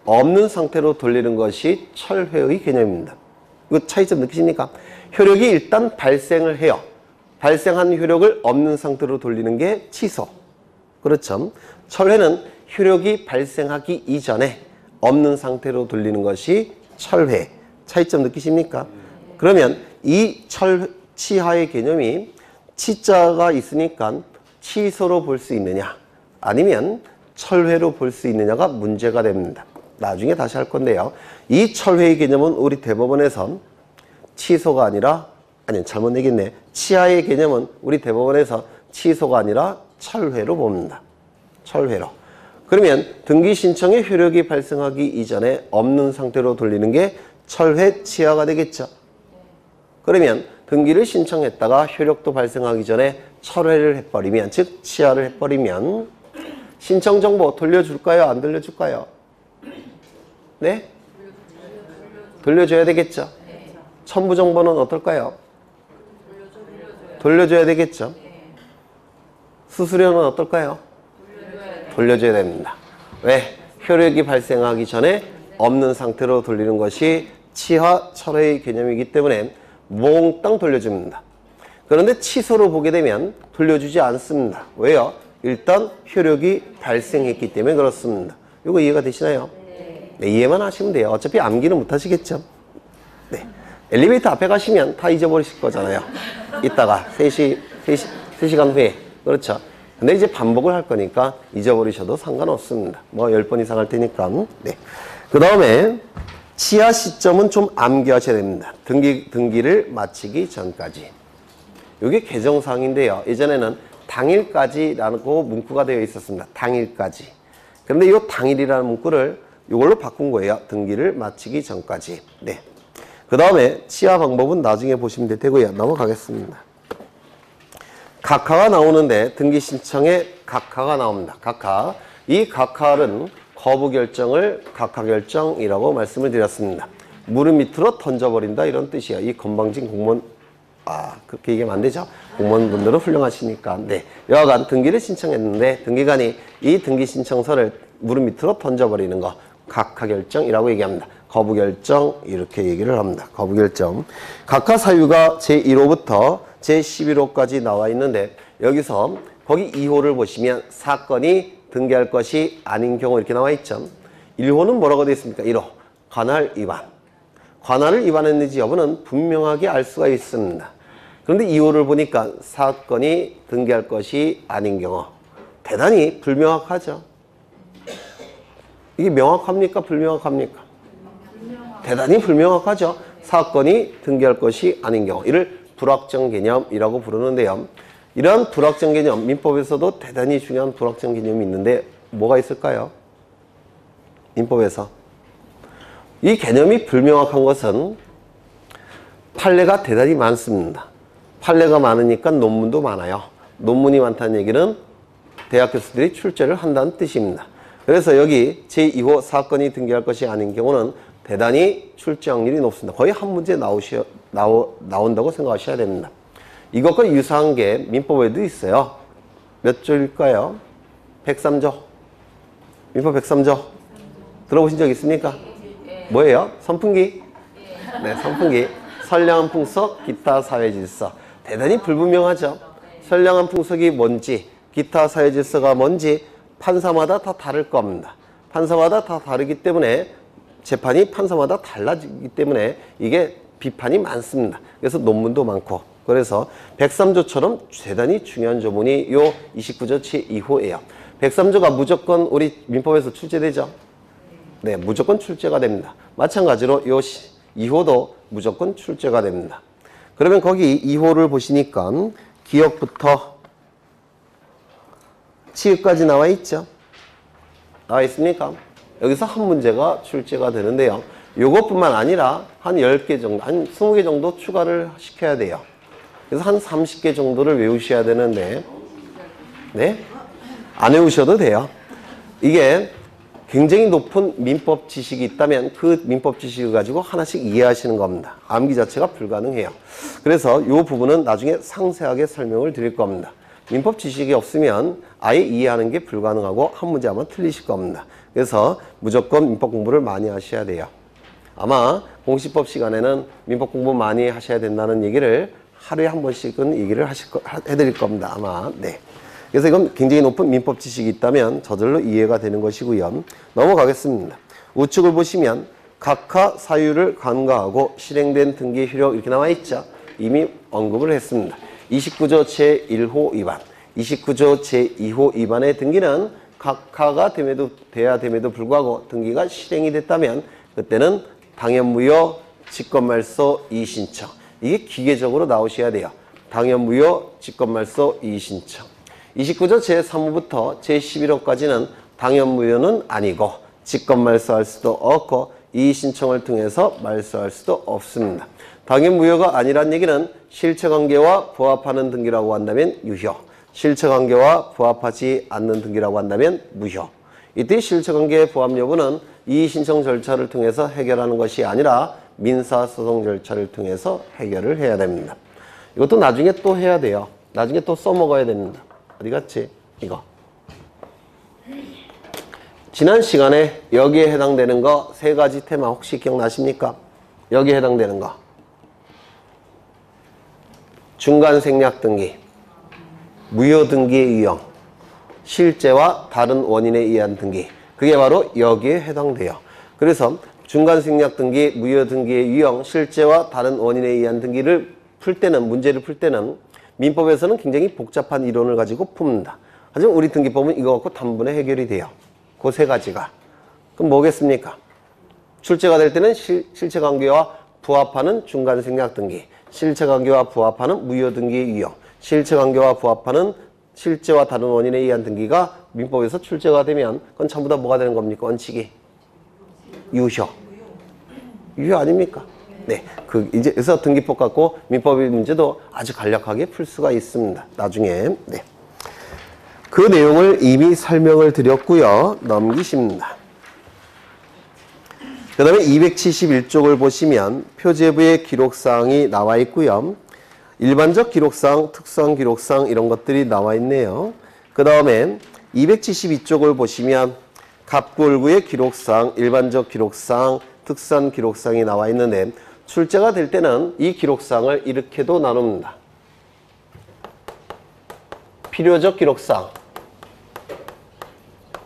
없는 상태로 돌리는 것이 철회의 개념입니다. 이거 차이점 느끼십니까? 효력이 일단 발생을 해요. 발생한 효력을 없는 상태로 돌리는 게 취소. 그렇죠. 철회는 효력이 발생하기 이전에 없는 상태로 돌리는 것이 철회. 차이점 느끼십니까? 그러면 이 치하의 개념이 치자가 있으니까 취소로 볼 수 있느냐? 아니면 철회로 볼 수 있느냐가 문제가 됩니다. 나중에 다시 할 건데요. 이 철회의 개념은 우리 대법원에선 취소가 아니라, 아니 잘못 얘기했네. 치하의 개념은 우리 대법원에서 취소가 아니라 철회로 봅니다. 철회로. 그러면 등기 신청의 효력이 발생하기 이전에 없는 상태로 돌리는 게 철회 치하가 되겠죠. 그러면 등기를 신청했다가 효력도 발생하기 전에 철회를 해버리면, 즉 치하를 해버리면 신청 정보 돌려줄까요? 안 돌려줄까요? 네? 돌려줘야 되겠죠. 첨부 정보는 어떨까요? 돌려줘야 되겠죠. 수수료는 어떨까요? 돌려줘야 됩니다. 왜? 효력이 발생하기 전에 없는 상태로 돌리는 것이 치하 철회의 개념이기 때문에 몽땅 돌려줍니다. 그런데 취소로 보게 되면 돌려주지 않습니다. 왜요? 일단 효력이 발생했기 때문에 그렇습니다. 이거 이해가 되시나요? 네, 이해만 하시면 돼요. 어차피 암기는 못 하시겠죠? 네. 엘리베이터 앞에 가시면 다 잊어버리실 거잖아요. 이따가 3시간 후에. 그렇죠? 근데 이제 반복을 할 거니까 잊어버리셔도 상관없습니다. 뭐 10번 이상 할 테니까. 네. 그 다음에 치하 시점은 좀 암기하셔야 됩니다. 등기를 마치기 전까지. 이게 개정사항인데요. 예전에는 당일까지라고 문구가 되어 있었습니다. 당일까지. 그런데 이 당일이라는 문구를 이걸로 바꾼 거예요. 등기를 마치기 전까지. 네. 그 다음에 치하 방법은 나중에 보시면 되고요. 넘어가겠습니다. 각하가 나오는데 등기 신청에 각하가 나옵니다. 각하. 이 각하는 거부 결정을 각하 결정이라고 말씀을 드렸습니다. 무릎 밑으로 던져버린다 이런 뜻이에요. 이 건방진 공무원, 그렇게 얘기하면 안 되죠. 공무원분들은 훌륭하시니까. 네. 여하간 등기를 신청했는데 등기관이 이 등기 신청서를 무릎 밑으로 던져버리는 거 각하 결정이라고 얘기합니다. 거부 결정 이렇게 얘기를 합니다. 거부 결정. 각하 사유가 제1호부터 제11호까지 나와 있는데 여기서 거기 2호를 보시면 사건이 등기할 것이 아닌 경우 이렇게 나와 있죠. 1호는 뭐라고 되어 있습니까? 1호. 관할 위반. 관할을 위반했는지 여부는 분명하게 알 수가 있습니다. 그런데 2호를 보니까 사건이 등기할 것이 아닌 경우 대단히 불명확하죠. 이게 명확합니까? 불명확합니까? 대단히 불명확하죠. 사건이 등기할 것이 아닌 경우 이를 불확정 개념이라고 부르는데요. 이러한 불확정 개념, 민법에서도 대단히 중요한 불확정 개념이 있는데 뭐가 있을까요? 민법에서. 이 개념이 불명확한 것은 판례가 대단히 많습니다. 판례가 많으니까 논문도 많아요. 논문이 많다는 얘기는 대학 교수들이 출제를 한다는 뜻입니다. 그래서 여기 제2호 사건이 등기할 것이 아닌 경우는 대단히 출제 확률이 높습니다. 거의 한 문제 나온다고 생각하셔야 됩니다. 이것과 유사한 게 민법에도 있어요. 몇 조일까요? 103조. 민법 103조. 들어보신 적 있습니까? 뭐예요? 선풍기? 네, 선풍기. 선량한 풍속, 기타 사회질서. 대단히 불분명하죠. 선량한 풍속이 뭔지, 기타 사회질서가 뭔지 판사마다 다 다를 겁니다. 판사마다 다 다르기 때문에 재판이 판사마다 달라지기 때문에 이게 비판이 많습니다. 그래서 논문도 많고. 그래서 103조처럼 대단히 중요한 조문이 요 29조 제2호예요. 103조가 무조건 우리 민법에서 출제되죠? 네, 무조건 출제가 됩니다. 마찬가지로 요 2호도 무조건 출제가 됩니다. 그러면 거기 2호를 보시니까 기억부터 치읍까지 나와 있죠? 나와 있습니까? 여기서 한 문제가 출제가 되는데요. 요것뿐만 아니라 한 10개 정도, 한 20개 정도 추가를 시켜야 돼요. 그래서 한 30개 정도를 외우셔야 되는데, 네? 안 외우셔도 돼요. 이게 굉장히 높은 민법 지식이 있다면 그 민법 지식을 가지고 하나씩 이해하시는 겁니다. 암기 자체가 불가능해요. 그래서 이 부분은 나중에 상세하게 설명을 드릴 겁니다. 민법 지식이 없으면 아예 이해하는 게 불가능하고 한 문제 아마 틀리실 겁니다. 그래서 무조건 민법 공부를 많이 하셔야 돼요. 아마 공시법 시간에는 민법 공부 많이 하셔야 된다는 얘기를 하루에 한 번씩은 얘기를 해드릴 겁니다. 아마. 네. 그래서 이건 굉장히 높은 민법 지식이 있다면 저절로 이해가 되는 것이고요. 넘어가겠습니다. 우측을 보시면 각하 사유를 간과하고 실행된 등기 효력 이렇게 나와 있죠. 이미 언급을 했습니다. 29조 제1호 위반, 29조 제2호 위반의 등기는 각하가 돼야 됨에도 불구하고 등기가 실행이 됐다면 그때는 당연무효, 직권말소, 이의신청. 이게 기계적으로 나오셔야 돼요. 당연무효, 직권말소, 이의신청. 29조 제3호부터 제11호까지는 당연무효는 아니고 직권말소할 수도 없고 이의신청을 통해서 말소할 수도 없습니다. 당연무효가 아니란 얘기는 실체관계와 부합하는 등기라고 한다면 유효, 실체관계와 부합하지 않는 등기라고 한다면 무효. 이때 실체관계의 부합 여부는 이의신청 절차를 통해서 해결하는 것이 아니라 민사소송 절차를 통해서 해결을 해야 됩니다. 이것도 나중에 또 해야 돼요. 나중에 또 써먹어야 됩니다. 어디 갔지? 이거. 지난 시간에 여기에 해당되는 거 세 가지 테마 혹시 기억나십니까? 여기에 해당되는 거. 중간생략등기, 무효등기의 유형, 실제와 다른 원인에 의한 등기. 그게 바로 여기에 해당돼요. 그래서 중간생략등기, 무효등기의 유형, 실제와 다른 원인에 의한 등기를 풀 때는, 문제를 풀 때는 민법에서는 굉장히 복잡한 이론을 가지고 풉니다. 하지만 우리 등기법은 이거 갖고 단번에 해결이 돼요. 그 세 가지가. 그럼 뭐겠습니까? 출제가 될 때는 실체관계와 부합하는 중간생략등기, 실체관계와 부합하는 무효등기의 유형, 실체관계와 부합하는 실제와 다른 원인에 의한 등기가 민법에서 출제가 되면 그건 전부 다 뭐가 되는 겁니까? 원칙이 유효. 유효 아닙니까? 네. 그래서 등기법 갖고 민법의 문제도 아주 간략하게 풀 수가 있습니다. 나중에. 네. 그 내용을 이미 설명을 드렸고요. 넘기십니다. 그 다음에 271쪽을 보시면 표제부의 기록사항이 나와 있고요. 일반적 기록사항, 특수한 기록사항 이런 것들이 나와 있네요. 그 다음에 272쪽을 보시면 갑구을구의 기록사항, 일반적 기록사항, 특수한 기록사항이 나와 있는데 출제가 될 때는 이 기록사항을 이렇게도 나눕니다. 필요적 기록사항.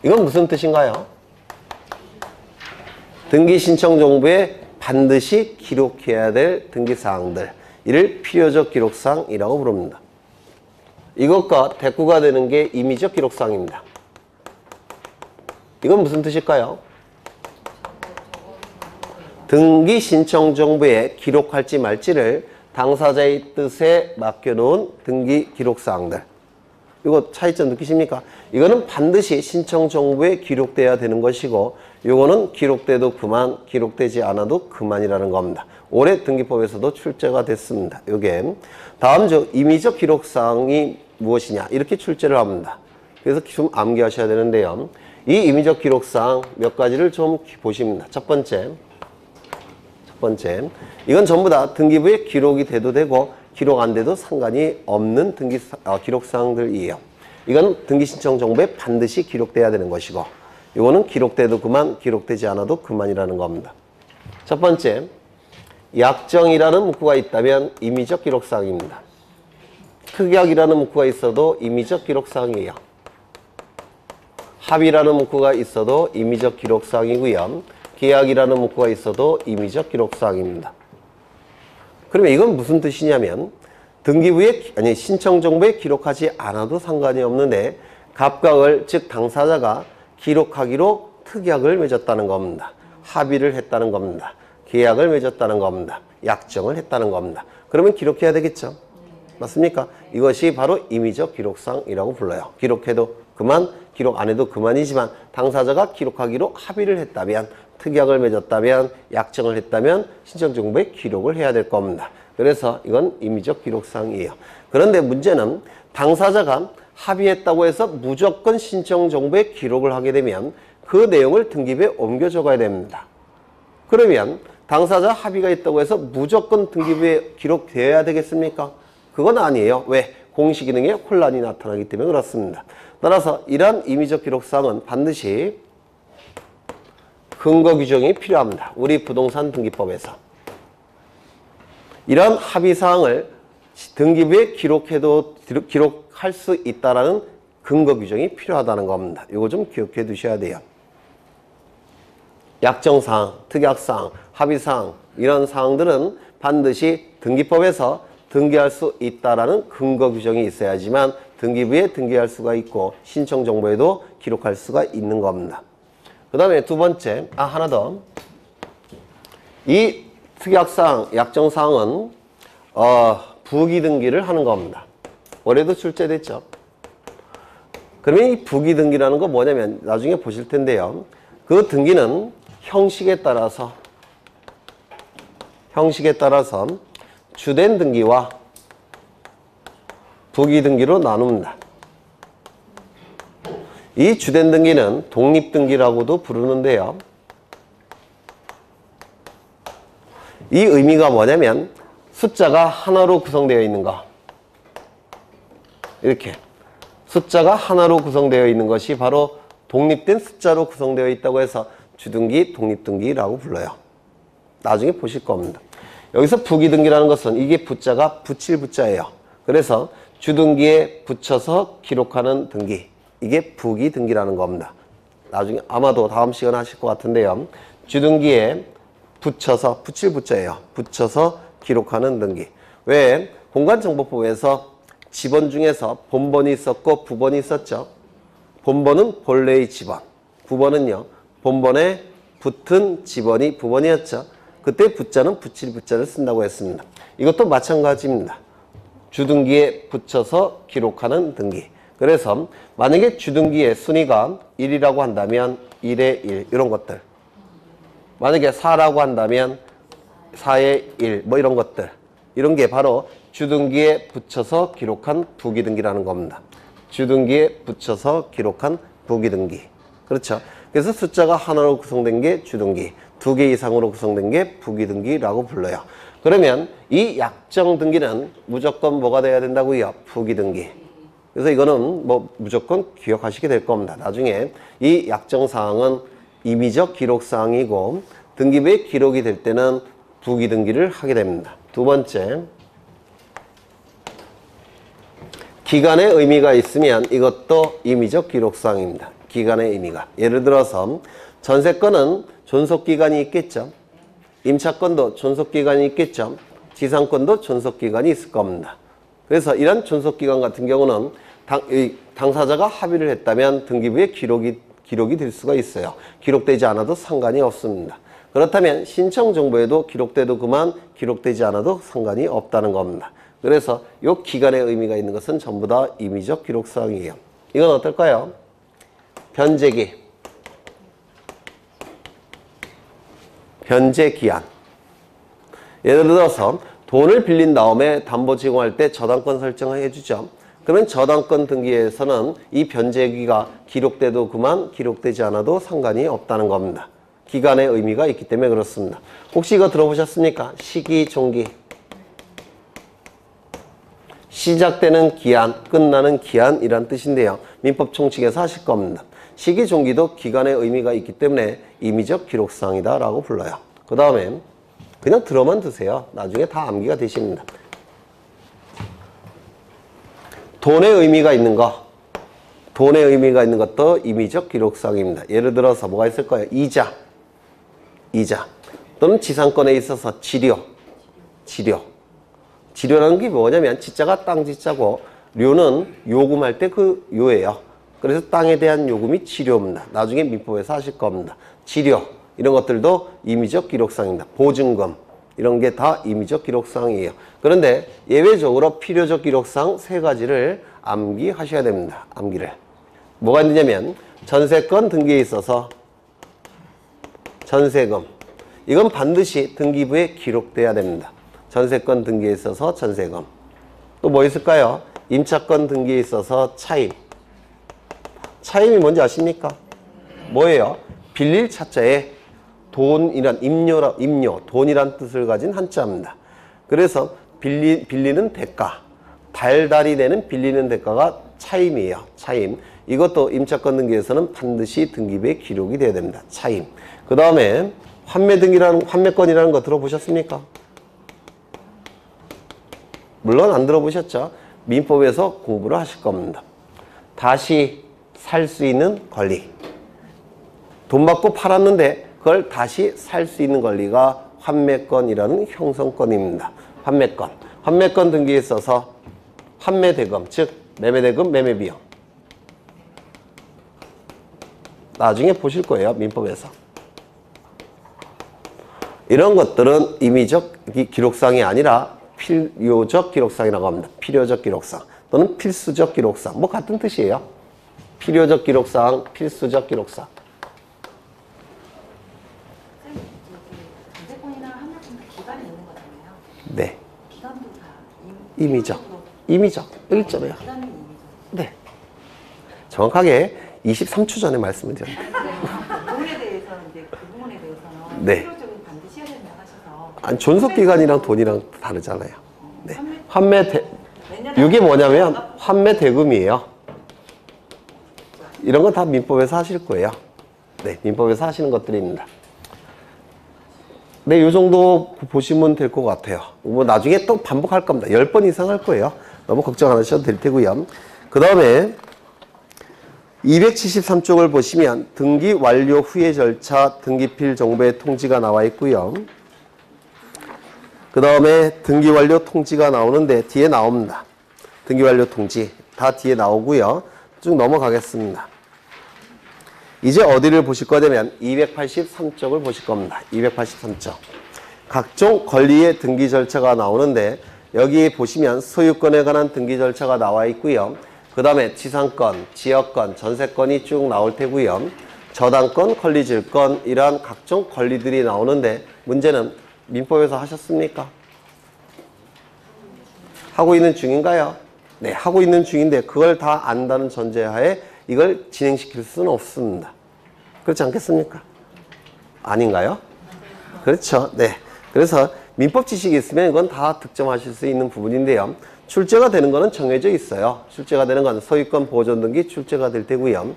이건 무슨 뜻인가요? 등기신청 정보에 반드시 기록해야 될 등기사항들. 이를 필요적 기록사항이라고 부릅니다. 이것과 대꾸가 되는 게 임의적 기록사항입니다. 이건 무슨 뜻일까요? 등기 신청 정보에 기록할지 말지를 당사자의 뜻에 맡겨놓은 등기 기록사항들. 이거 차이점 느끼십니까? 이거는 반드시 신청 정보에 기록돼야 되는 것이고 이거는 기록돼도 그만, 기록되지 않아도 그만이라는 겁니다. 올해 등기법에서도 출제가 됐습니다. 요게 다음 주 임의적 기록사항이 무엇이냐 이렇게 출제를 합니다. 그래서 좀 암기하셔야 되는데요. 이 임의적 기록사항 몇 가지를 좀 보십니다. 첫 번째, 이건 전부 다 등기부에 기록이 돼도 되고 기록 안 돼도 상관이 없는 기록사항들이에요. 이건 등기신청 정보에 반드시 기록돼야 되는 것이고 이거는 기록돼도 그만, 기록되지 않아도 그만이라는 겁니다. 첫 번째, 약정이라는 문구가 있다면 임의적 기록사항입니다. 특약이라는 문구가 있어도 임의적 기록사항이에요. 합의라는 문구가 있어도 임의적 기록사항이고요. 계약이라는 문구가 있어도 임의적 기록사항입니다. 그러면 이건 무슨 뜻이냐면 등기부에 신청 정보에 기록하지 않아도 상관이 없는데 갑각을 즉 당사자가 기록하기로 특약을 맺었다는 겁니다. 합의를 했다는 겁니다. 계약을 맺었다는 겁니다. 약정을 했다는 겁니다. 그러면 기록해야 되겠죠. 맞습니까? 이것이 바로 임의적 기록사항이라고 불러요. 기록해도 그만, 기록 안 해도 그만이지만 당사자가 기록하기로 합의를 했다면, 특약을 맺었다면, 약정을 했다면 신청정보에 기록을 해야 될 겁니다. 그래서 이건 임의적 기록사항이에요. 그런데 문제는 당사자가 합의했다고 해서 무조건 신청정보에 기록을 하게 되면 그 내용을 등기부에 옮겨 적어야 됩니다. 그러면 당사자 합의가 있다고 해서 무조건 등기부에 기록되어야 되겠습니까? 그건 아니에요. 왜? 공시기능에 혼란이 나타나기 때문에 그렇습니다. 따라서 이러한 임의적 기록사항은 반드시 근거 규정이 필요합니다. 우리 부동산 등기법에서. 이러한 합의사항을 등기부에 기록할 수 있다는 근거 규정이 필요하다는 겁니다. 이거 좀 기억해 두셔야 돼요. 약정사항, 특약사항, 합의사항 이런 사항들은 반드시 등기법에서 등기할 수 있다라는 근거 규정이 있어야지만 등기부에 등기할 수가 있고 신청정보에도 기록할 수가 있는 겁니다. 그 다음에 두 번째, 하나 더. 이 특약사항, 약정사항은 부기등기를 하는 겁니다. 올해도 출제됐죠. 그러면 이 부기등기라는 거 뭐냐면 나중에 보실 텐데요. 그 등기는 형식에 따라서 주된 등기와 부기등기로 나눕니다. 이 주된 등기는 독립등기라고도 부르는데요. 이 의미가 뭐냐면 숫자가 하나로 구성되어 있는 거. 이렇게 숫자가 하나로 구성되어 있는 것이 바로 독립된 숫자로 구성되어 있다고 해서 주등기, 독립등기라고 불러요. 나중에 보실 겁니다. 여기서 부기등기라는 것은 이게 부자가 붙일 부자예요. 그래서 주등기에 붙여서 기록하는 등기, 이게 부기등기라는 겁니다. 나중에 아마도 다음 시간 하실 것 같은데요. 주등기에 붙여서, 붙일 부자예요. 붙여서 기록하는 등기. 왜? 공간정보법에서 지번 중에서 본번이 있었고 부번이 있었죠. 본번은 본래의 지번, 부번은요 본번에 붙은 지번이 부번이었죠. 그때 부자는 붙일 부자를 쓴다고 했습니다. 이것도 마찬가지입니다. 주등기에 붙여서 기록하는 등기. 그래서 만약에 주등기의 순위가 1이라고 한다면 1의 1 이런 것들, 만약에 4라고 한다면 4의 1 뭐 이런 것들, 이런 게 바로 주등기에 붙여서 기록한 부기등기라는 겁니다. 주등기에 붙여서 기록한 부기등기. 그렇죠. 그래서 숫자가 하나로 구성된 게 주등기, 2개 이상으로 구성된 게 부기등기라고 불러요. 그러면 이 약정등기는 무조건 뭐가 돼야 된다고요? 부기등기. 그래서 이거는 뭐 무조건 기억하시게 될 겁니다. 나중에 이 약정사항은 임의적 기록사항이고 등기부에 기록이 될 때는 부기등기를 하게 됩니다. 두 번째, 기간의 의미가 있으면 이것도 임의적 기록사항입니다. 기간의 의미가. 예를 들어서 전세권은 존속기간이 있겠죠. 임차권도 존속기간이 있겠죠. 지상권도 존속기간이 있을 겁니다. 그래서 이런 존속기간 같은 경우는 당사자가 합의를 했다면 등기부에 기록이 될 수가 있어요. 기록되지 않아도 상관이 없습니다. 그렇다면 신청정보에도 기록돼도 그만, 기록되지 않아도 상관이 없다는 겁니다. 그래서 이 기간의 의미가 있는 것은 전부 다 임의적 기록사항이에요. 이건 어떨까요? 변제기, 변제기한. 예를 들어서 돈을 빌린 다음에 담보 제공할 때 저당권 설정을 해주죠. 그러면 저당권 등기에서는 이 변제기가 기록돼도 그만, 기록되지 않아도 상관이 없다는 겁니다. 기간의 의미가 있기 때문에 그렇습니다. 혹시 이거 들어보셨습니까? 시기, 종기. 시작되는 기한, 끝나는 기한이란 뜻인데요. 민법 총칙에서 하실 겁니다. 시기, 종기도 기간의 의미가 있기 때문에 임의적 기록사항이다 라고 불러요. 그 다음에 그냥 들어만 두세요. 나중에 다 암기가 되십니다. 돈의 의미가 있는 거, 돈의 의미가 있는 것도 임의적 기록사항입니다. 예를 들어서 뭐가 있을 거예요? 이자 또는 지상권에 있어서 지료라는 게 뭐냐면 지자가 땅 지자고 료는 요금할 때 그 요예요. 그래서 땅에 대한 요금이 지료입니다. 나중에 민법에서 하실 겁니다. 지료 이런 것들도 임의적 기록사항입니다. 보증금 이런 게 다 임의적 기록사항이에요. 그런데 예외적으로 필요적 기록사항 3가지를 암기하셔야 됩니다. 암기를. 뭐가 있느냐면 전세권 등기에 있어서 전세금, 이건 반드시 등기부에 기록돼야 됩니다. 전세권 등기에 있어서 전세금. 또 뭐 있을까요? 임차권 등기에 있어서 차임. 차임이 뭔지 아십니까? 뭐예요? 빌릴 차자에 돈이란 임료, 돈이란 뜻을 가진 한자입니다. 그래서 빌리는 대가, 달달이 되는 빌리는 대가가 차임이에요. 차임. 이것도 임차권 등기에서는 반드시 등기부에 기록이 돼야 됩니다. 차임. 그 다음에 환매권이라는 거 들어보셨습니까? 물론 안 들어보셨죠? 민법에서 공부를 하실 겁니다. 다시 살 수 있는 권리. 돈 받고 팔았는데 그걸 다시 살 수 있는 권리가 환매권이라는 형성권입니다. 환매권. 환매권 등기에 있어서 환매대금, 즉 매매대금, 매매비용. 나중에 보실 거예요. 민법에서. 이런 것들은 임의적 기록상이 아니라 필요적 기록상이라고 합니다. 필요적 기록상 또는 필수적 기록상. 뭐 같은 뜻이에요. 필요적 기록상, 필수적 기록상. 전세권이나 함유권 다 기간이 있는 거잖아요. 네. 기간도 다 임의적. 임의적. 여기 있잖아요. 기간은 임의적. 네. 정확하게 23초 전에 말씀을 드렸네요. 부분에 대해서 이제 그 부분에 대해서는 네. 필요적인 반드시 해야 된다 하셔서. 아니, 존속기간이랑 돈이랑 다르잖아요. 네. 왜냐면 이게 뭐냐면 환매 대금이에요. 이런 건 다 민법에서 하실 거예요. 네, 민법에서 하시는 것들입니다. 네, 이 정도 보시면 될 것 같아요. 뭐 나중에 또 반복할 겁니다. 10번 이상 할 거예요. 너무 걱정 안 하셔도 될 테고요. 그 다음에 273쪽을 보시면 등기 완료 후의 절차, 등기필 정보의 통지가 나와 있고요. 그 다음에 등기 완료 통지가 나오는데 뒤에 나옵니다. 등기 완료 통지 다 뒤에 나오고요. 쭉 넘어가겠습니다. 이제 어디를 보실 거냐면 283쪽을 보실 겁니다. 283쪽. 각종 권리의 등기 절차가 나오는데 여기 보시면 소유권에 관한 등기 절차가 나와 있고요. 그 다음에 지상권, 지역권, 전세권이 쭉 나올 테고요. 저당권, 권리질권 이러한 각종 권리들이 나오는데 문제는 민법에서 하셨습니까? 하고 있는 중인가요? 네, 하고 있는 중인데 그걸 다 안다는 전제하에 이걸 진행시킬 수는 없습니다. 그렇지 않겠습니까? 아닌가요? 그렇죠. 네. 그래서 민법 지식이 있으면 이건 다 득점하실 수 있는 부분인데요. 출제가 되는 거는 정해져 있어요. 출제가 되는 건 소유권 보존 등기 출제가 될 테고요.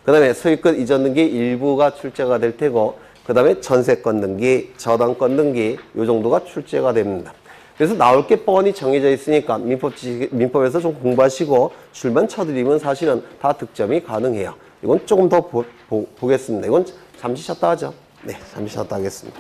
그 다음에 소유권 이전 등기 일부가 출제가 될 테고 그 다음에 전세권 등기, 저당권 등기 요 정도가 출제가 됩니다. 그래서 나올 게 뻔히 정해져 있으니까 민법에서 좀 공부하시고 줄만 쳐드리면 사실은 다 득점이 가능해요. 이건 조금 더 보겠습니다. 이건 잠시 쉬었다 하죠. 네, 잠시 쉬었다 하겠습니다.